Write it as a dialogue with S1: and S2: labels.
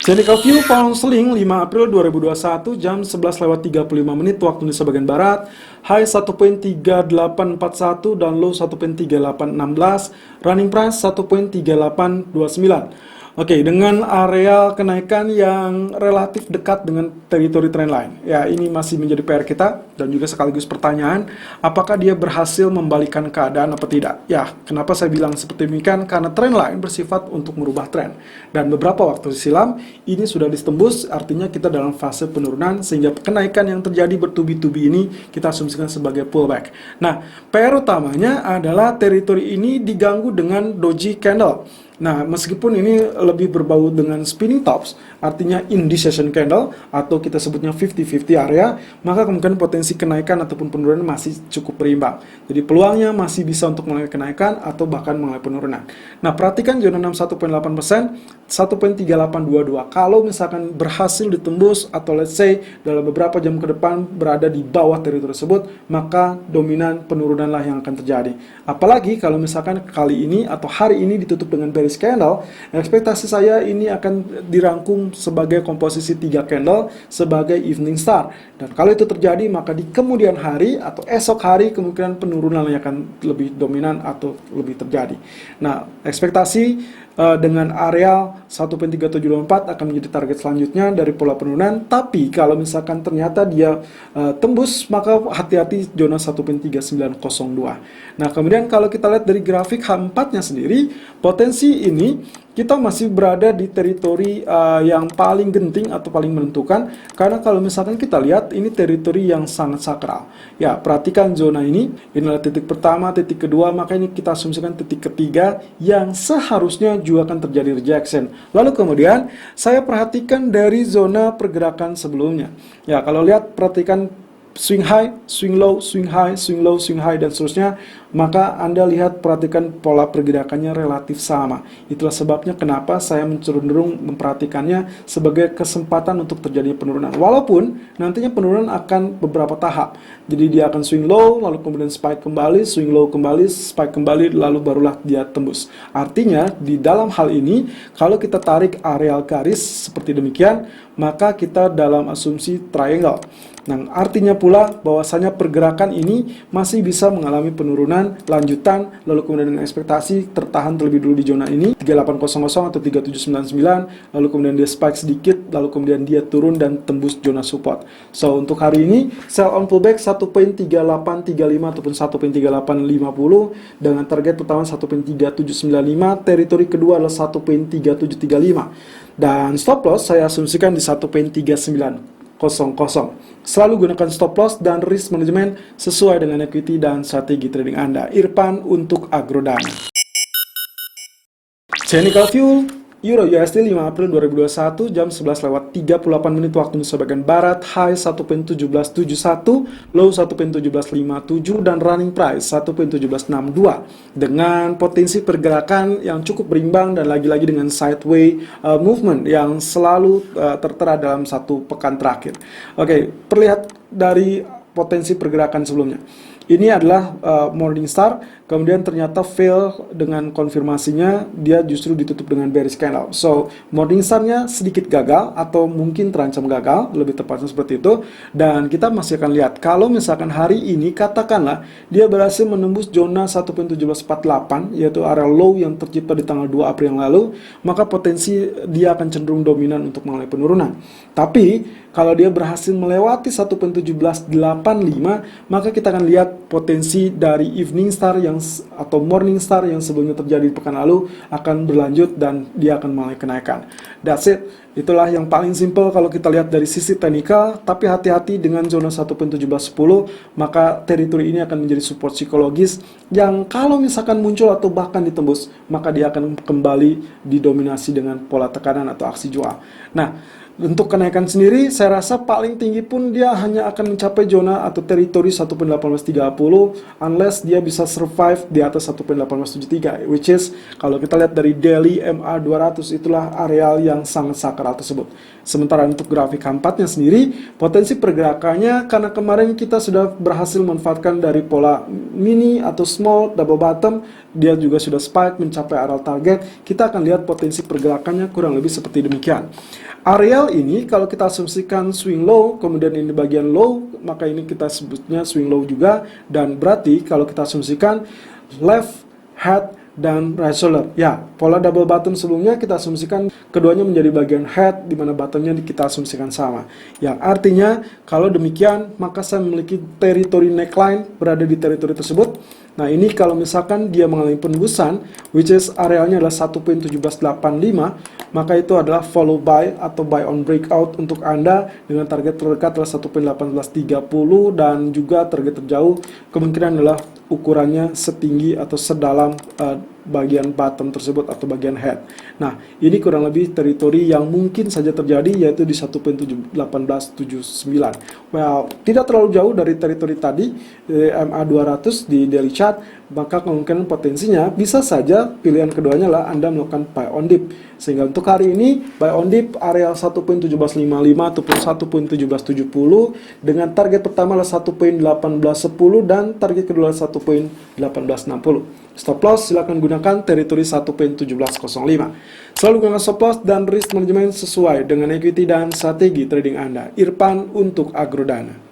S1: Technical View Pound Sterling 5 April 2021 jam 11:35 waktu Indonesia bagian Barat. High 1.3841 dan low 1.3816. Running price 1.3829. Oke, dengan area kenaikan yang relatif dekat dengan teritori trendline. Ya, ini masih menjadi PR kita dan juga sekaligus pertanyaan, apakah dia berhasil membalikan keadaan atau tidak? Ya, kenapa saya bilang seperti demikian? Karena trendline bersifat untuk merubah tren. Dan beberapa waktu silam, ini sudah ditembus, artinya kita dalam fase penurunan, sehingga kenaikan yang terjadi bertubi-tubi ini kita asumsikan sebagai pullback. Nah, PR utamanya adalah teritori ini diganggu dengan doji candle. Nah, meskipun ini lebih berbau dengan spinning tops, artinya indecision candle, atau kita sebutnya 50-50 area, maka kemungkinan potensi kenaikan ataupun penurunan masih cukup berimbang. Jadi peluangnya masih bisa untuk mengalami kenaikan atau bahkan mengalami penurunan. Nah, perhatikan zona 61.8%, 1.3822. Kalau misalkan berhasil ditembus atau let's say dalam beberapa jam ke depan berada di bawah teritori tersebut, maka dominan penurunanlah yang akan terjadi. Apalagi kalau misalkan kali ini atau hari ini ditutup dengan bearish candle, ekspektasi saya ini akan dirangkum sebagai komposisi 3 candle sebagai evening star. Dan kalau itu terjadi, maka di kemudian hari atau esok hari kemungkinan penurunan yang akan lebih dominan atau lebih terjadi. Nah, ekspektasi dengan area 1.3724 akan menjadi target selanjutnya dari pola penurunan. Tapi kalau misalkan ternyata dia tembus, maka hati-hati zona 1.3902. Nah, kemudian kalau kita lihat dari grafik H4-nya sendiri, potensi ini kita masih berada di teritori yang paling genting atau paling menentukan, karena kalau misalkan kita lihat ini teritori yang sangat sakral. Ya, perhatikan zona ini adalah titik pertama, titik kedua, maka ini kita asumsikan titik ketiga yang seharusnya juga akan terjadi rejection. Lalu kemudian saya perhatikan dari zona pergerakan sebelumnya. Ya, kalau lihat perhatikan swing high, swing low, swing high, swing low, swing high, dan seterusnya, maka Anda lihat, perhatikan pola pergerakannya relatif sama. Itulah sebabnya kenapa saya cenderung memperhatikannya sebagai kesempatan untuk terjadinya penurunan. Walaupun nantinya penurunan akan beberapa tahap. Jadi dia akan swing low, lalu kemudian spike kembali, swing low kembali, spike kembali, lalu barulah dia tembus. Artinya, di dalam hal ini, kalau kita tarik areal garis seperti demikian, maka kita dalam asumsi triangle. Nah, artinya pula bahwasanya pergerakan ini masih bisa mengalami penurunan lanjutan, lalu kemudian dengan ekspektasi tertahan terlebih dulu di zona ini 3800 atau 3799, lalu kemudian dia spike sedikit, lalu kemudian dia turun dan tembus zona support. So, untuk hari ini sell on pullback 1.3835 ataupun 1.3850 dengan target pertama 1.3795, teritori kedua adalah 1.3735, dan stop loss saya asumsikan di 1.3900. Selalu gunakan stop loss dan risk management sesuai dengan equity dan strategi trading Anda. Irfan untuk Agrodana. Technical View Euro USD 5 April 2021 jam 11:38 waktu Indonesia bagian Barat. High 1.1771, low 1.1757, dan running price 1.1762 dengan potensi pergerakan yang cukup berimbang dan lagi-lagi dengan sideway movement yang selalu tertera dalam satu pekan terakhir. Oke, perlihat dari potensi pergerakan sebelumnya. Ini adalah Morningstar, kemudian ternyata fail dengan konfirmasinya, dia justru ditutup dengan bearish candle. So, Morningstar-nya sedikit gagal atau mungkin terancam gagal, lebih tepatnya seperti itu. Dan kita masih akan lihat, kalau misalkan hari ini katakanlah dia berhasil menembus zona 1.1748, yaitu area low yang tercipta di tanggal 2 April yang lalu, maka potensi dia akan cenderung dominan untuk mengalami penurunan. Tapi, kalau dia berhasil melewati 1.1785, maka kita akan lihat potensi dari evening star atau morning star yang sebelumnya terjadi di pekan lalu akan berlanjut dan dia akan mulai kenaikan. That's it. Itulah yang paling simple kalau kita lihat dari sisi teknikal, tapi hati-hati dengan zona 1.1710, maka teritori ini akan menjadi support psikologis yang kalau misalkan muncul atau bahkan ditembus, maka dia akan kembali didominasi dengan pola tekanan atau aksi jual. Nah, Untuk kenaikan sendiri, saya rasa paling tinggi pun dia hanya akan mencapai zona atau teritori 1.1830 unless dia bisa survive di atas 1.1873, which is kalau kita lihat dari daily MA200 itulah areal yang sangat sakral tersebut. Sementara untuk grafik H4-nya sendiri, potensi pergerakannya karena kemarin kita sudah berhasil memanfaatkan dari pola mini atau small double bottom, dia juga sudah spike mencapai areal target. Kita akan lihat potensi pergerakannya kurang lebih seperti demikian. Areal ini kalau kita asumsikan swing low, kemudian ini bagian low, maka ini kita sebutnya swing low juga. Dan berarti kalau kita asumsikan left head dan right shoulder, ya pola double bottom sebelumnya kita asumsikan keduanya menjadi bagian head, di mana bottomnya kita asumsikan sama. Yang artinya kalau demikian maka saya memiliki teritori neckline berada di teritori tersebut. Nah ini kalau misalkan dia mengalami penembusan, which is arealnya adalah 1.1785, maka itu adalah follow buy atau buy on breakout untuk Anda dengan target terdekat adalah 1.1830 dan juga target terjauh kemungkinan adalah ukurannya setinggi atau sedalam bagian bottom tersebut atau bagian head. Nah, ini kurang lebih teritori yang mungkin saja terjadi yaitu di 1.1879. Well, tidak terlalu jauh dari teritori tadi MA200 di daily chart, maka kemungkinan potensinya bisa saja pilihan keduanya lah Anda melakukan buy on dip. Sehingga untuk hari ini buy on dip area 1.1755 ataupun 1.1770 dengan target pertama adalah 1.1810 dan target kedua adalah 1.1860. Stop loss silakan gunakan teritori 1.1705. Selalu gunakan stop loss dan risk management sesuai dengan equity dan strategi trading Anda. Irfan untuk Agrodana.